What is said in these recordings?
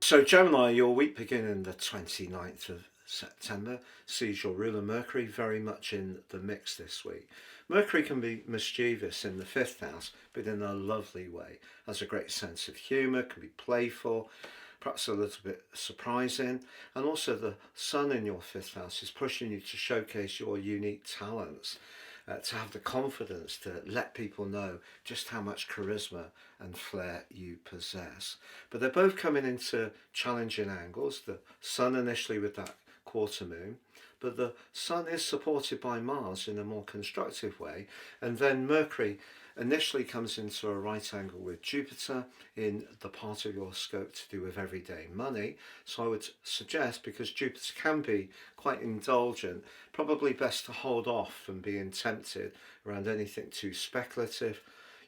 So Gemini, your week beginning the 29th of September sees your ruler Mercury very much in the mix this week. Mercury can be mischievous in the fifth house, but in a lovely way. Has a great sense of humour, can be playful, perhaps a little bit surprising. And also the sun in your fifth house is pushing you to showcase your unique talents. To have the confidence to let people know just how much charisma and flair you possess. But they're both coming into challenging angles. The sun initially with that quarter moon, but the sun is supported by Mars in a more constructive way, and then Mercury initially comes into a right angle with Jupiter in the part of your scope to do with everyday money. So I would suggest, because Jupiter can be quite indulgent, probably best to hold off from being tempted around anything too speculative.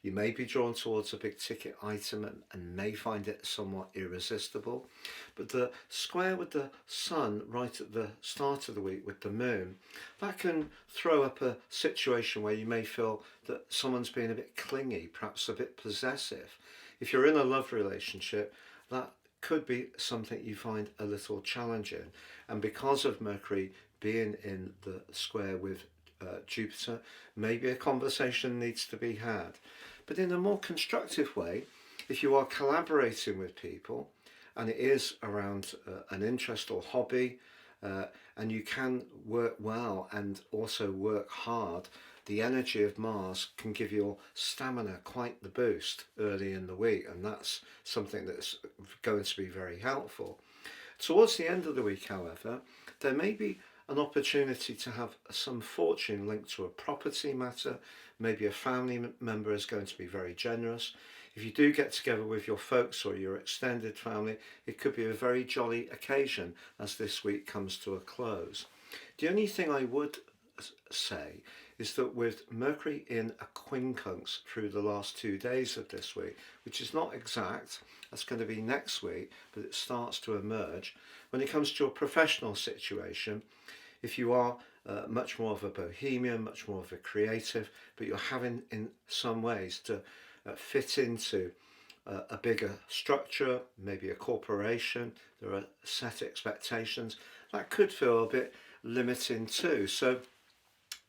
You may be drawn towards a big ticket item and may find it somewhat irresistible. But the square with the sun right at the start of the week with the moon, that can throw up a situation where you may feel that someone's being a bit clingy, perhaps a bit possessive. If you're in a love relationship, that could be something you find a little challenging. And because of Mercury being in the square with Jupiter, maybe a conversation needs to be had. But in a more constructive way, if you are collaborating with people and it is around an interest or hobby, and you can work well and also work hard, the energy of Mars can give your stamina quite the boost early in the week, and that's something that's going to be very helpful. Towards the end of the week, however, there may be an opportunity to have some fortune linked to a property matter. Maybe a family member is going to be very generous. If you do get together with your folks or your extended family, it could be a very jolly occasion as this week comes to a close. The only thing I would say is that with Mercury in a quincunx through the last 2 days of this week, which is not exact, that's going to be next week, but it starts to emerge. When it comes to your professional situation, if you are much more of a bohemian, much more of a creative, but you're having in some ways to fit into a bigger structure, maybe a corporation, there are set expectations, that could feel a bit limiting too. So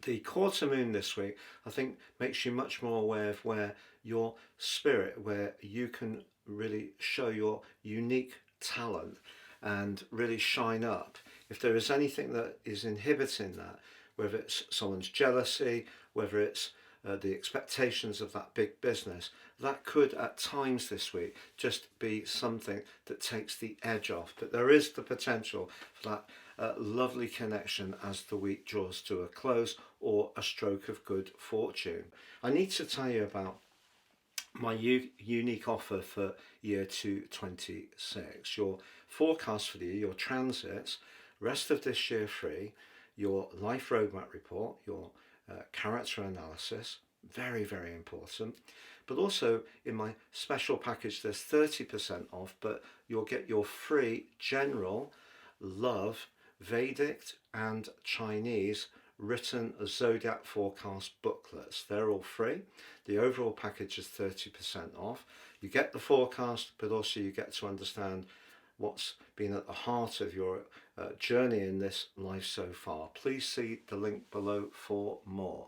the quarter moon this week, I think, makes you much more aware of where your spirit, where you can really show your unique talent and really shine up. If there is anything that is inhibiting that, whether it's someone's jealousy, whether it's the expectations of that big business, that could at times this week just be something that takes the edge off. But there is the potential for that lovely connection as the week draws to a close, or a stroke of good fortune. I need to tell you about my unique offer for year 2026. Your forecast for the year, your transits, rest of this year free, your life roadmap report, your character analysis, very, very important. But also in my special package, there's 30% off, but you'll get your free general love, Vedic and Chinese written zodiac forecast booklets. They're all free. The overall package is 30% off. You get the forecast, but also you get to understand what's been at the heart of your journey in this life so far. Please see the link below for more.